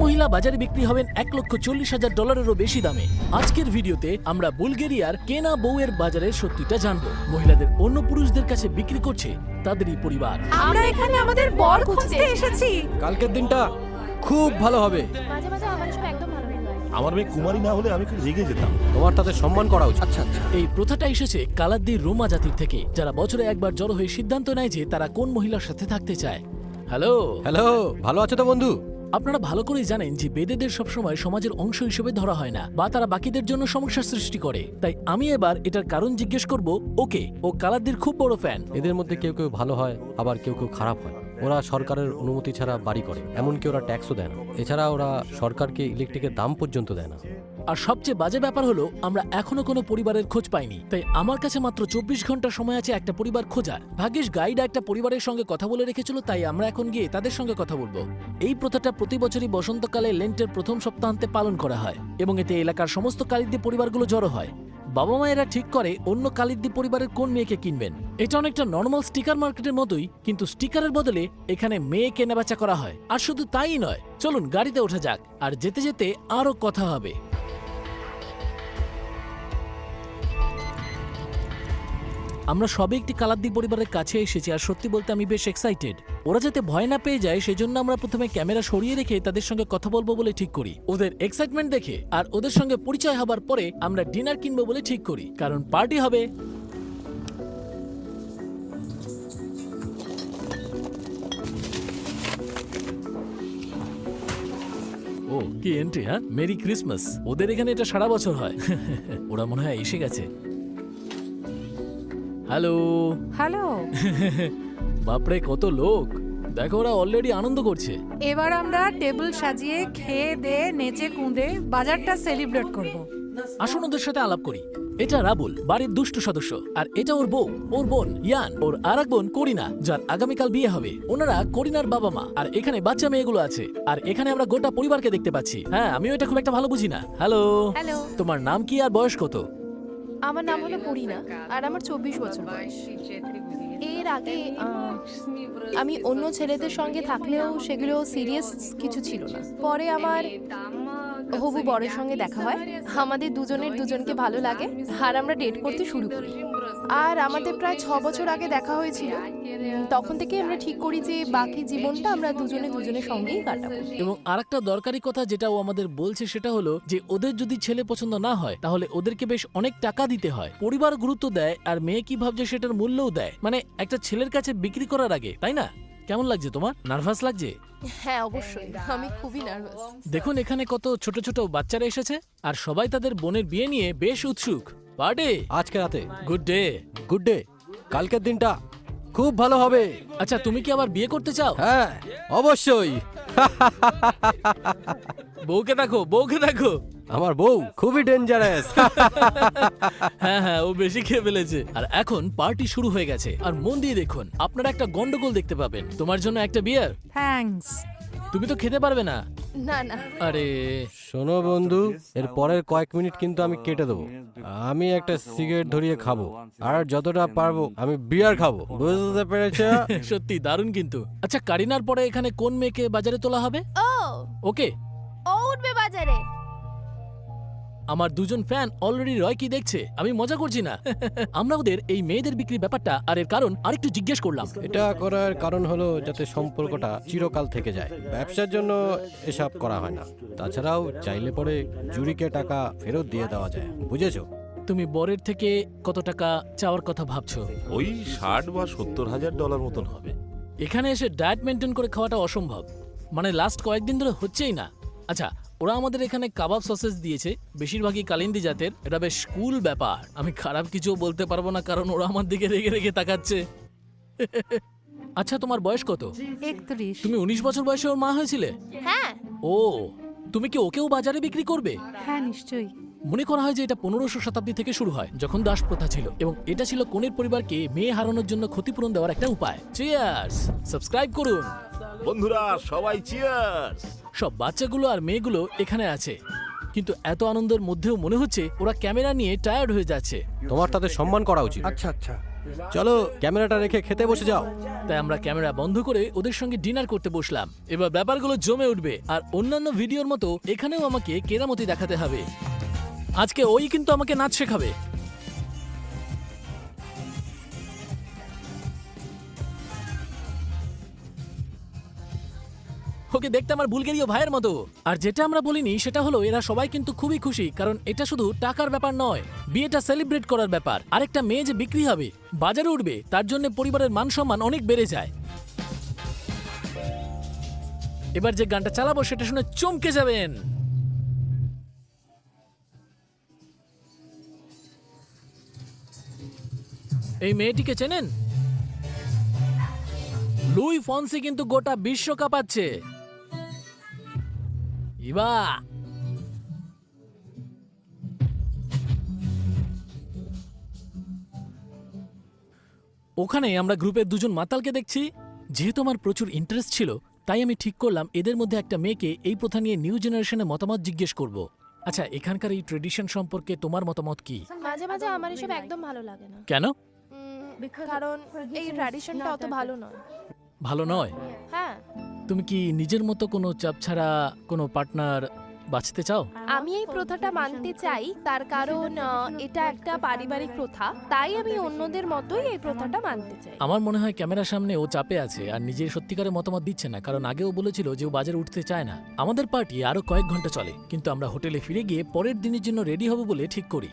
মহিলা বাজারে বিক্রি হবেন $1,40,000-এরও বেশি দামে। আজকের ভিডিওতে আমরা বুলগেরিয়ার কেনা বউয়ের বাজারের সত্যিটা জানবো। মহিলাদের অন্য পুরুষদের কাছে বিক্রি করছে তাদেরই পরিবার। আমরা এখানে আমাদের বর খুঁজতে এসেছি। কালকের দিনটা খুব ভালো হবে। মাঝে মাঝে আমার সব একদম ভালো লাগে। আমার মেয়ে কুমারী না হলে আমি খুব রেগে যেতাম। তোমার তাদের সম্মান করা উচিত। আচ্ছা আচ্ছা। এই প্রথাটা এসেছে কালাদ্দির রোমা জাতির থেকে, যারা বছরে একবার জড়ো হয়ে সিদ্ধান্ত নেয় যে তারা কোন মহিলার সাথে থাকতে চায়। হ্যালো, ভালো আছো তো বন্ধু? আপনারা ভালো করেই জানেন যে বেদেদের সবসময় সমাজের অংশ হিসেবে ধরা হয় না, বা তারা বাকিদের জন্য সমস্যার সৃষ্টি করে। তাই আমি এবার এটার কারণ জিজ্ঞেস করব ওকে। ও কালাদ্দির খুব বড় ফ্যান। এদের মধ্যে কেউ কেউ ভালো হয়, আবার কেউ কেউ খারাপ হয়। ওরা সরকারের অনুমতি ছাড়া বাড়ি করে, এমনকি ওরা ট্যাক্সও দেয় না। এছাড়া ওরা সরকারকে ইলেকট্রিকের দাম পর্যন্ত দেয় না। আর সবচেয়ে বাজে ব্যাপার হলো আমরা এখনো কোনো পরিবারের খোঁজ পাইনি। তাই আমার কাছে মাত্র 24 ঘন্টা সময় আছে একটা পরিবার খোঁজার। ভাগ্যিস গাইড একটা পরিবারের সঙ্গে কথা বলে রেখেছিল, তাই আমরা এখন গিয়ে তাদের সঙ্গে কথা বলবো। এই প্রথাটা প্রতি বছরই বসন্তকালে লেন্টের প্রথম সপ্তাহান্তে পালন করা হয়, এবং এতে এলাকার সমস্ত কালিদ্দি পরিবারগুলো জড়ো হয়। বাবা মায়েরা ঠিক করে অন্য কালিদ্দি পরিবারের কোন মেয়েকে কিনবেন। এটা অনেকটা নর্মাল স্টিকার মার্কেটের মতোই, কিন্তু স্টিকারের বদলে এখানে মেয়ে কেনাবেচা করা হয়। আর শুধু তাই নয়, চলুন গাড়িতে ওঠা যাক, আর যেতে যেতে আরো কথা হবে। আমরা সবে একটি কালাদ্দি পরিবারের কাছে এসেছি, আর সত্যি বলতে আমি বেশ এক্সাইটেড। ওরা যাতে ভয় না পেয়ে যায় সেজন্য আমরা প্রথমে ক্যামেরা সরিয়ে রেখে তাদের সঙ্গে কথা বলবো বলে ঠিক করি। ওদের এক্সাইটমেন্ট দেখে আর ওদের সঙ্গে পরিচয় হবার পরে আমরা ডিনার কিনবো বলে ঠিক করি, কারণ পার্টি হবে। ও কি এন্ট্রি! হ্যাঁ, মেরি ক্রিসমাস। ওদের এখানে এটা সারা বছর হয়। ওরা মনে হয় এসে গেছে। Hello hello. বাপরে, কত লোক! দেখো, ওরা অলরেডি আনন্দ করছে। এবার আমরা টেবিল সাজিয়ে খেয়ে দে নেচে কুঁদে বাজারটা সেলিব্রেট করব। আসুন ওদের সাথে আলাপ করি। এটা রাবুল, বাড়ির দুষ্টু সদস্য, আর এটা ওর বউ, ওর বোন ইয়ান, ওর আরেক বোন করিনা, যার আগামীকাল বিয়ে হবে। ওনারা করিনার বাবা মা, আর এখানে বাচ্চা মেয়েগুলো আছে। আর এখানে আমরা গোটা পরিবারকে দেখতে পাচ্ছি। হ্যাঁ, আমিও এটা খুব একটা ভালো বুঝি না। হ্যালো, হ্যালো, তোমার নাম কি আর বয়স কত? আমার নাম হলো করিনা, আর আমার 24 বছর বয়স। এর আগে আমি অন্য ছেলেদের সঙ্গে থাকলেও সেগুলো সিরিয়াস কিছু ছিল না। পরে আমার হবু বরের সঙ্গে দেখা হয়। আমাদের দুজনের দুজনকে ভালো লাগে, আর আমরা ডেট করতে শুরু করি। আর আমাদের প্রায় 6 বছর আগে দেখা হয়েছিল। তখন থেকে আমরা ঠিক করি যে বাকি জীবনটা আমরা দুজনে দুজনের সঙ্গেই কাটাবো। এবং আরেকটা দরকারি কথা যেটা ও আমাদের বলছে সেটা হলো যে ওদের যদি ছেলে পছন্দ না হয় তাহলে ওদেরকে বেশ অনেক টাকা দিতে হয়। পরিবার গুরুত্ব দেয়, আর মেয়ে কি ভাবছে সেটার মূল্যও দেয়। মানে একটা ছেলের কাছে বিক্রি করার আগে, তাই না? কেমন লাগছে তোমার? নার্ভাস লাগছে? হ্যাঁ, অবশ্যই, আমি খুবই নার্ভাস। দেখুন এখানে কত ছোট ছোট বাচ্চারা এসেছে, আর সবাই তাদের বোনের বিয়ে নিয়ে বেশ উৎসুক। পার্টি আজকে রাতে গুড ডে। Good day. কালকের দিনটা খুব ভালো হবে। আচ্ছা, তুমি কি আবার বিয়ে করতে চাও? হ্যাঁ, অবশ্যই। বউকে দেখো, বউকে দেখো। আমার বউ খুবই ডেঞ্জারাস। হ্যাঁ হ্যাঁ, ও বেশি খেয়ে ফেলেছে। আর এখন পার্টি শুরু হয়ে গেছে, আর মন দিয়ে দেখুন, আপনারা একটা গন্ডগোল দেখতে পাবেন। তোমার জন্য একটা বিয়ার। থ্যাঙ্কস। তুমি তো খেতে পারবে না। না না, আরে শোনো বন্ধু, এর পরের কয়েক মিনিট কিন্তু আমি কেটে দেবো। আমি একটা সিগারেট ধরিয়ে খাবো, আর যতটা পারবো আমি বিয়ার খাবো। বুঝতে পেরেছো? সত্যি দারুণ কিন্তু। আচ্ছা, কারিনার পরে এখানে কোন মেয়েকে বাজারে তোলা হবে? ও ওকে, ও উঠবে বাজারে। আমার দুজন ফ্যান অলরেডি রয় কি দেখছে। আমি মজা করছি না। আমরা ওদের এই মেয়েদের বিক্রি ব্যাপারটা আর এর কারণ আরেকটু জিজ্ঞেস করলাম। এটা করার কারণ হলো যাতে সম্পর্কটা চিরকাল থেকে যায়। ব্যবসার জন্য এসব করা হয় না। তাছাড়াও চাইলে পরে জুরিকে টাকা ফেরত দিয়ে দেওয়া যায়। বুঝেছো? তুমি বরের থেকে কত টাকা চাওয়ার কথা ভাবছো? ওই 60 বা 70 হাজার ডলার মতন হবে। এখানে এসে ডায়েট মেনটেন করে খাওয়াটা অসম্ভব। মানে লাস্ট কয়েকদিন ধরে হচ্ছেই না। আচ্ছা, ওরা আমাদের এখানে কাবাব সসেজ দিয়েছে, বেশিরভাগই কালিন্দি জাতের। এটা বেশ কুল ব্যাপার। আমি খারাপ কিছু বলতে পারবো না, কারণ ওরা আমার দিকে রেগে রেগে তাকাচ্ছে। আচ্ছা, তোমার বয়স কত? 31। তুমি 19 বছর বয়সে ওর মা হয়েছিলে? হ্যাঁ, ও, তুমি কি ওকেও বাজারে বিক্রি করবে? হ্যাঁ, নিশ্চয়ই। মনে করা হয় যে এটা 1500 শতাব্দী থেকে শুরু হয়, যখন দাস প্রথা ছিল, এবং এটা ছিল কনের পরিবারকে মেয়ে হারানোর জন্য ক্ষতিপূরণ দেওয়ার একটা উপায়। চিয়ার্স! সাবস্ক্রাইব করুন। বন্ধুরা সবাই চিয়ার্স। সব বাচ্চাগুলো আর মেয়েগুলো এখানে আছে, কিন্তু এত আনন্দের মধ্যেও মনে হচ্ছে ওরা ক্যামেরা নিয়ে টায়ার্ড হয়ে যাচ্ছে। তোমার তাদের সম্মান করা উচিত। আচ্ছা আচ্ছা, চলো ক্যামেরাটা রেখে খেতে বসে যাও। তাই আমরা ক্যামেরা বন্ধ করে ওদের সঙ্গে ডিনার করতে বসলাম। এবার ব্যাপারগুলো জমে উঠবে, আর অন্যান্য ভিডিওর মতো এখানেও আমাকে কেরামতি দেখাতে হবে। আজকে ওই কিন্তু আমাকে নাচ শেখাবে। ওকে দেখতে আমার বুলগেরীয় ভাইয়ের মতো। আর যেটা আমরা বলিনি সেটা হলো এরা সবাই কিন্তু খুবই খুশি, কারণ এটা শুধু টাকার ব্যাপার নয়, বিয়েটা সেলিব্রেট করার ব্যাপার। আরেকটা মেয়ে যে বিক্রি হবে, বাজারে উঠবে, তার জন্য পরিবারের মান সম্মান অনেক বেড়ে যায়। এবার যে গানটা চালাবো সেটা শুনে চমকে যাবেন। এই মেয়েটিকে চেনেন? লুই ফন্সি কিন্তু গোটা বিশ্ব কাঁপাচ্ছে। ইবা ওখানে আমরা গ্রুপের দুজন মাতালকে দেখছি। যেহেতু আমার প্রচুর ইন্টারেস্ট ছিল, তাই আমি ঠিক করলাম এদের মধ্যে একটা মেয়েকে এই প্রথা নিয়ে নিউ জেনারেশনের মতামত জিজ্ঞেস করব। আচ্ছা, এখানকার এই ট্রেডিশন সম্পর্কে তোমার মতামত কি? মাঝে মাঝে আমার এসব একদম ভালো লাগে না। কেন? কারণ এই ট্র্যাডিশনটা অত ভালো নয়। ভালো নয়? হ্যাঁ, তুমি কি নিজের মতো কোনো চাপ ছাড়া কোনো পার্টনার বাঁচতে চাও? আমি এই প্রথাটা মানতে চাই, তার কারণ এটা একটা পারিবারিক প্রথা, তাই আমি অন্যদের মতোই এই প্রথাটা মানতে চাই। আমার মনে হয় ক্যামেরার সামনে ও চাপে আছে আর নিজের সত্যিকারের মতামত দিচ্ছে না, কারণ আগেও বলেছিল যে ও বাজারে উঠতে চায় না। আমাদের পার্টি আরো কয়েক ঘন্টা চলে, কিন্তু আমরা হোটেলে ফিরে গিয়ে পরের দিনের জন্য রেডি হব বলে ঠিক করি।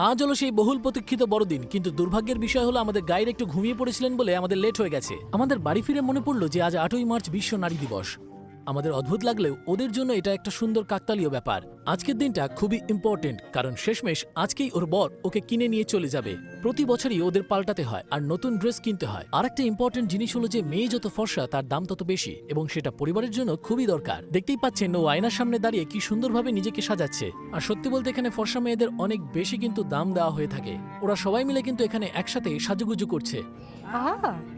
আজ হলো সেই বহুল প্রতীক্ষিত বড়দিন, কিন্তু দুর্ভাগ্যের বিষয় হলো আমাদের গাইড একটু ঘুমিয়ে পড়েছিলেন বলে আমাদের লেট হয়ে গেছে। আমাদের বাড়ি ফিরে মনে পড়লো যে আজ 8ই মার্চ বিশ্ব নারী দিবস। আমাদের অদ্ভুত লাগলেও ওদের জন্য এটা একটা সুন্দর কাকতালীয় ব্যাপার। আজকের দিনটা খুবই ইম্পর্টেন্ট, কারণ শেষমেশ আজকেই ওর বর ওকে কিনে নিয়ে চলে যাবে। প্রতি বছরই ওদের পাল্টাতে হয় আর নতুন ড্রেস কিনতে হয়। আর একটা ইম্পর্টেন্ট জিনিস হলো যে মেয়ে যত ফর্সা তার দাম তত বেশি, এবং সেটা পরিবারের জন্য খুবই দরকার। দেখতেই পাচ্ছেন ও আয়নার সামনে দাঁড়িয়ে কি সুন্দরভাবে নিজেকে সাজাচ্ছে। আর সত্যি বলতে এখানে ফর্সা মেয়েদের অনেক বেশি কিন্তু দাম দেওয়া হয়ে থাকে। ওরা সবাই মিলে কিন্তু এখানে একসাথে সাজুগুজু করছে।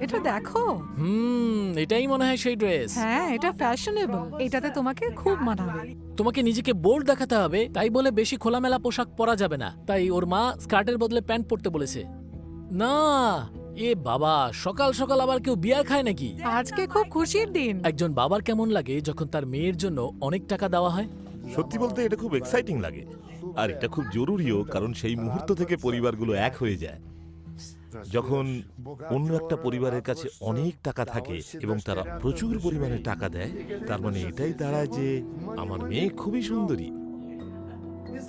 এটা দেখো। এটাই মনে হয় সেই ড্রেস। হ্যাঁ, এটা ফ্যাশনেবল, এটাতে তোমাকে খুব মানাবে। তোমাকে নিজেকে বোল্ড দেখাতে হবে, তাই বলে বেশি খোলামেলা পোশাক পরা যাবে না। তাই ওর মা স্কার্টের বদলে প্যান্ট পরতে বলেছে। না, এ বাবা, সকাল সকাল আবার কেউ বিয়ার খায় নাকি? আজকে খুব খুশির দিন। একজন বাবার কেমন লাগে যখন তার মেয়ের জন্য অনেক টাকা দেওয়া হয়? সত্যি বলতে এটা খুব এক্সাইটিং লাগে, আর এটা খুব জরুরিও, কারণ সেই মুহূর্ত থেকে পরিবারগুলো এক হয়ে যায়। যখন অন্য একটা পরিবারের কাছে অনেক টাকা থাকে এবং তারা প্রচুর পরিমাণে টাকা দেয়, তার মানে এটাই দাঁড়ায় যে আমার মেয়ে খুবই সুন্দরী।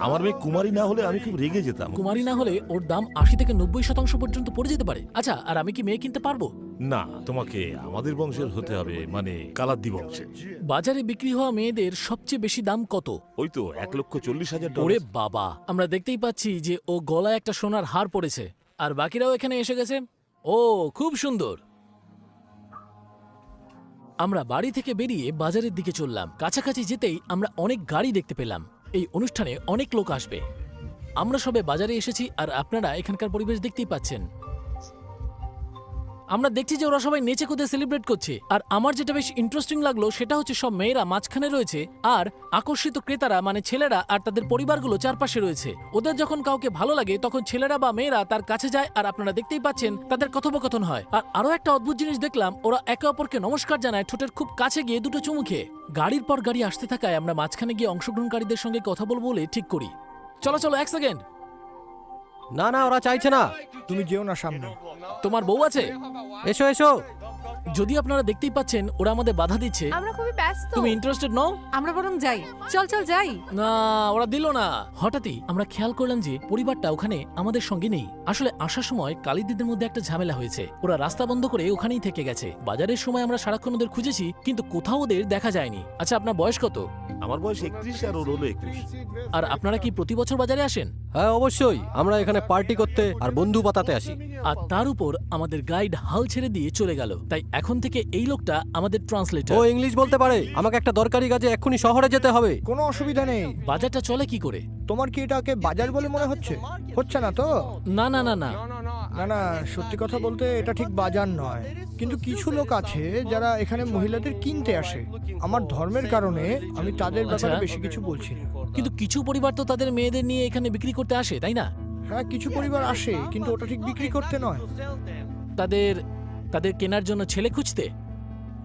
আমার মেয়ে কুমারী না হলে আমি খুব রেগে যেতাম। কুমারী না হলে ওর দাম 80 থেকে 90% পর্যন্ত পড়ে যেতে পারে। আচ্ছা, আর আমি কি মেয়ে কিনতে পারবো? না, তোমাকে আমাদের বংশের হতে হবে, মানে কালাদ্দি বংশের। বাজারে বিক্রি হওয়া মেয়েদের সবচেয়ে বেশি দাম কত? ওই তো 1,40,000 ওরে ডলার। বাবা, আমরা দেখতেই পাচ্ছি যে ও গলায় একটা সোনার হার পড়েছে, আর বাকিরাও এখানে এসে গেছে। ও খুব সুন্দর। আমরা বাড়ি থেকে বেরিয়ে বাজারের দিকে চললাম। কাছাকাছি যেতেই আমরা অনেক গাড়ি দেখতে পেলাম। এই অনুষ্ঠানে অনেক লোক আসবে। আমরা সবে বাজারে এসেছি, আর আপনারা এখানকার পরিবেশ দেখতেই পাচ্ছেন। আমরা দেখছি যে ওরা সবাই নেচে কুদে সেলিব্রেট করছে। আর আমার যেটা বেশ ইন্টারেস্টিং লাগলো সেটা হচ্ছে সব মেয়েরা মাঝখানে রয়েছে, আর আকর্ষিত ক্রেতারা মানে ছেলেরা আর তাদের পরিবারগুলো চারপাশে রয়েছে। ওদের যখন কাউকে ভালো লাগে তখন ছেলেরা বা মেয়েরা তার কাছে যায়, আর আপনারা দেখতেই পাচ্ছেন তাদের কথোপকথন হয়। আর আরো একটা অদ্ভুত জিনিস দেখলাম, ওরা একে অপরকে নমস্কার জানায় ঠোঁটের খুব কাছে গিয়ে দুটো চুমু খেয়ে। গাড়ির পর গাড়ি আসতে থাকায় আমরা মাঝখানে গিয়ে অংশগ্রহণকারীদের সঙ্গে কথা বলবো বলে ঠিক করি। চলো চলো, 1 সেকেন্ড। না না, ওরা চাইছে না। তুমি যেও না সামনে। তোমার বউ আছে? এসো এসো। যদি আপনারা দেখতেই পাচ্ছেন ওরা আমাদের বাধা দিচ্ছে। আমরা খুবই ব্যস্ত। তুমি ইন্টারেস্টেড নও? আমরা বরং যাই। চল চল যাই। না, ওরা দিল না। হঠাৎই আমরা খেয়াল করলাম যে পরিবারটা ওখানে আমাদের সঙ্গে নেই। আসলে আসার সময় কালিদিদের মধ্যে একটা ঝামেলা হয়েছে। ওরা রাস্তা বন্ধ করে ওখানেই থেকে গেছে। বাজারের সময় আমরা সারাক্ষণ ওদের খুঁজেছি, কিন্তু কোথাও ওদের দেখা যায়নি। আচ্ছা, আপনার বয়স কত? আমার বয়স 31 আর ওর হলো 21। আর আপনারা কি প্রতি বছর বাজারে আসেন? হ্যাঁ অবশ্যই, আমরা এখানে পার্টি করতে আর বন্ধু পাতাতে আসি। আর তার উপর আমাদের গাইড হাল ছেড়ে দিয়ে চলে গেল। তাই এখন থেকে এই লোকটা আমাদের ও ট্রান্সলেটর। ইংলিশ বলতে পারে। আমাকে একটা দরকারি কাজে এক্ষুনি শহরে যেতে হবে। কোনো অসুবিধা নেই। বাজারটা চলে কি করে? তোমার কি এটাকে বাজার বলে মনে হচ্ছে? হচ্ছে না তো? না না না না, না না, সত্যি কথা বলতে এটা ঠিক বাজার নয়। কিন্তু কিছু লোক আছে যারা এখানে মহিলাদের কিনতে আসে। আমার ধর্মের কারণে আমি তাদের ব্যাপারে আচ্ছা। বেশি কিছু বলছি না। কিন্তু কিছু পরিবার তো তাদের মেয়েদের নিয়ে এখানে বিক্রি করতে আসে, তাই না? হ্যাঁ, কিছু পরিবার আসে, কিন্তু ওটা ঠিক বিক্রি করতে নয়। তাদের তাদের কেনার জন্য ছেলে খুঁজতে?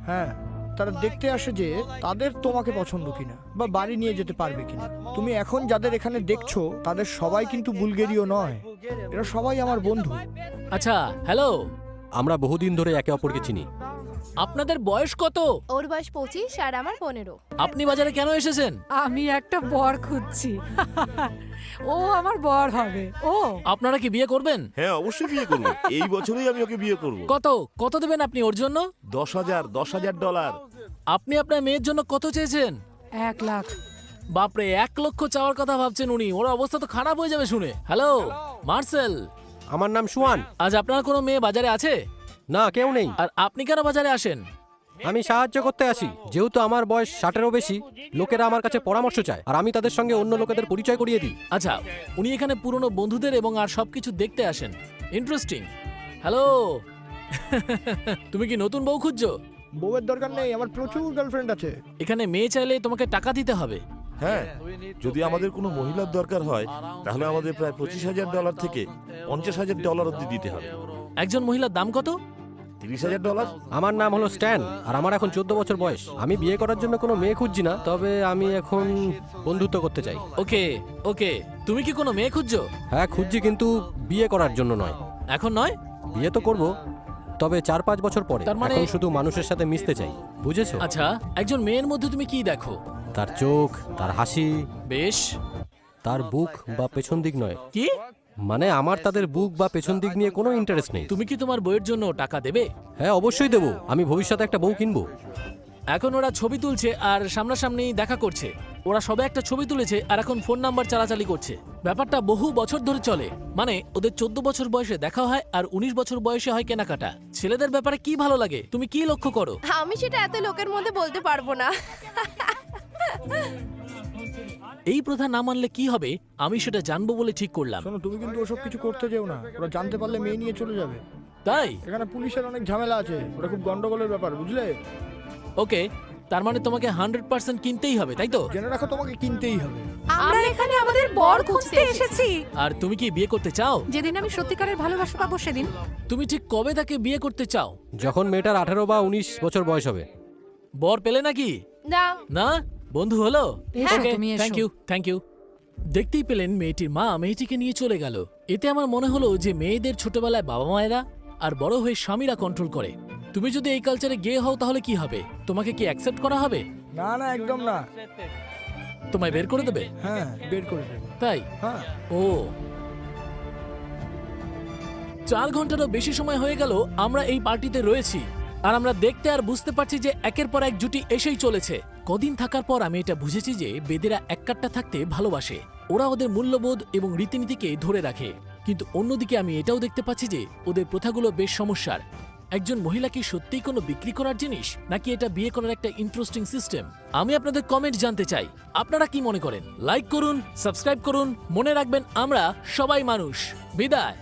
হ্যাঁ, তারা দেখতে আসে যে তাদের তোমাকে পছন্দ কিনা বা বাড়ি নিয়ে যেতে পারবে কিনা। তুমি এখন যাদের এখানে দেখছো তাদের সবাই কিন্তু বুলগেরীয় নয়, এরা সবাই আমার বন্ধু। আচ্ছা, হ্যালো, আমরা বহুদিন ধরে একে অপরকে চিনি। আপনাদের বয়স কত? ওর বয়স 25 আর আমার 15। আপনি বাজারে কেন এসেছেন? আমি একটা বর খুঁজছি। ও আমার বর হবে। ও আপনারা কি বিয়ে করবেন? হ্যাঁ, অবশ্যই বিয়ে করবো। এই বছরই আমি ওকে বিয়ে করব। কত কত দেবেন আপনি ওর জন্য? $10,000 আপনি আপনার মেয়ের জন্য কত চেয়েছেন? 1 লাখ। বাপরে, 1 লক্ষ চাওয়ার কথা ভাবছেন উনি। ওর অবস্থা তো খারাপ হয়ে যাবে শুনে। হ্যালো মার্সেল, আমার নাম সুয়ান। আজ আপনার কোনো মেয়ে বাজারে আছে? না, কেউ নেই। আর আপনি কেন বাজারে আসেন? আমি সাহায্য করতে আসি। যেহেতু আমার বয়স 60-এরও বেশি, লোকেরা আমার কাছে পরামর্শ চায়, আর আমি তাদের সঙ্গে অন্য লোকেদের পরিচয় করিয়ে দিই। আচ্ছা, উনি এখানে পুরনো বন্ধুদের এবং আর সবকিছু দেখতে আসেন। ইন্টারেস্টিং। হ্যালো তুমি কি নতুন বউ খুঁজছো? বউয়ের দরকার নেই, আমার প্রচুর গার্লফ্রেন্ড আছে। এখানে মেয়ে চাইলে তোমাকে টাকা দিতে হবে। হ্যাঁ, যদি আমাদের কোনো মহিলার দরকার হয় তাহলে আমাদের প্রায় $25,000 থেকে $50,000 অবধি দিতে হবে। একজন মহিলার দাম কত? $30,000। আমার নাম হলো স্ট্যান, আর আমার এখন 14 বছর বয়স। আমি বিয়ে করার জন্য কোনো মেয়ে খুঁজছি না, তবে আমি এখন বন্ধুত্ব করতে চাই। ওকে ওকে, তুমি কি কোনো মেয়ে খুঁজছো? হ্যাঁ, খুঁজছি, কিন্তু বিয়ে করার জন্য নয়। এখন নয়? বিয়ে তো করব, তবে 4-5 বছর পরে। তার মানে- এখন শুধু মানুষের সাথে মিশতে চাই, বুঝেছো? আচ্ছা, একজন মেয়ের মধ্যে তুমি কি দেখো? তার চোখ, তার হাসি, বেশ। তার বুক বা পেছন দিক নয়। কি? মানে আমার তাদের বুক বা পেছন দিক নিয়ে কোনো ইন্টারেস্ট নেই। তুমি কি তোমার বইয়ের জন্য টাকা দেবে? হ্যাঁ, অবশ্যই দেবো। আমি ভবিষ্যতে একটা বউ কিনবো। এখন ওরা ছবি তুলছে আর সামনাসামনি দেখা করছে। ওরা সবে একটা ছবি তুলেছে আর এখন ফোন নাম্বার চালাচালি করছে। ব্যাপারটা বহু বছর ধরে চলে। মানে ওদের 14 বছর বয়সে দেখা হয় আর 19 বছর বয়সে হয় কেনাকাটা। ছেলেদের ব্যাপারে কি ভালো লাগে তুমি কি লক্ষ্য করো? আমি সেটা এত লোকের মধ্যে বলতে পারবো না। এই প্রথা না মানলে কি হবে আমি সেটা জানবো বলে ঠিক করলাম। শোনো, তুমি কিন্তু ওসব কিছু করতে যেও না, ওরা জানতে পারলে মেয়ে নিয়ে চলে যাবে। তাই? এখানে পুলিশের অনেক ঝামেলা আছে, ওটা খুব গন্ডগোলের ব্যাপার, বুঝলে? ওকে, তার মানে তোমাকে 100% কিনতেই হবে, তাই তো? জেনে রাখো, তোমাকে কিনতেই হবে। আমরা এখানে আমাদের বর খুঁজতে এসেছি। আর তুমি কি বিয়ে করতে চাও? যেদিন আমি সত্যিকারের ভালোবাসা পাবো সেদিন। তুমি ঠিক কবে তাকে বিয়ে করতে চাও? যখন মেয়েটার 18 বা 19 বছর বয়স হবে। বর পেলে নাকি? না, না, বন্ধু হলো। এসো, ওকে, তুমি এসো। Thank you. দেখতেই পেলেন মেয়েটির মা মেয়েটিকে নিয়ে চলে গেল। এতে আমার মনে হলো যে মেয়েদের ছোটবেলায় বাবা মায়েরা আর বড় হয়ে স্বামীরা কন্ট্রোল করে। তুমি যদি এই কালচারে গে হও তাহলে কি হবে? তোমাকে কি অ্যাকসেপ্ট করা হবে? না না, একদম না। তোমায় বের করে দেবে? হ্যাঁ, বের করে দেবো। তাই? হ্যাঁ। ও, 4 ঘন্টারও বেশি সময় হয়ে গেল আমরা এই পার্টিতে রয়েছি, আর আমরা দেখতে আর বুঝতে পারছি যে একের পর এক জুটি এসেই চলেছে। কদিন থাকার পর আমি এটা বুঝেছি যে বেদেরা এককাট্টা থাকতে ভালোবাসে। ওরা ওদের মূল্যবোধ এবং রীতিনীতিকে ধরে রাখে। কিন্তু অন্যদিকে আমি এটাও দেখতে পাচ্ছি যে ওদের প্রথাগুলো বেশ সমস্যার। একজন মহিলা কি সত্যিই কোনো বিক্রি করার জিনিস, নাকি এটা বিয়ে করার একটা ইন্টারেস্টিং সিস্টেম? আমি আপনাদের কমেন্ট জানতে চাই, আপনারা কি মনে করেন? লাইক করুন, সাবস্ক্রাইব করুন, মনে রাখবেন আমরা সবাই মানুষ। বিদায়।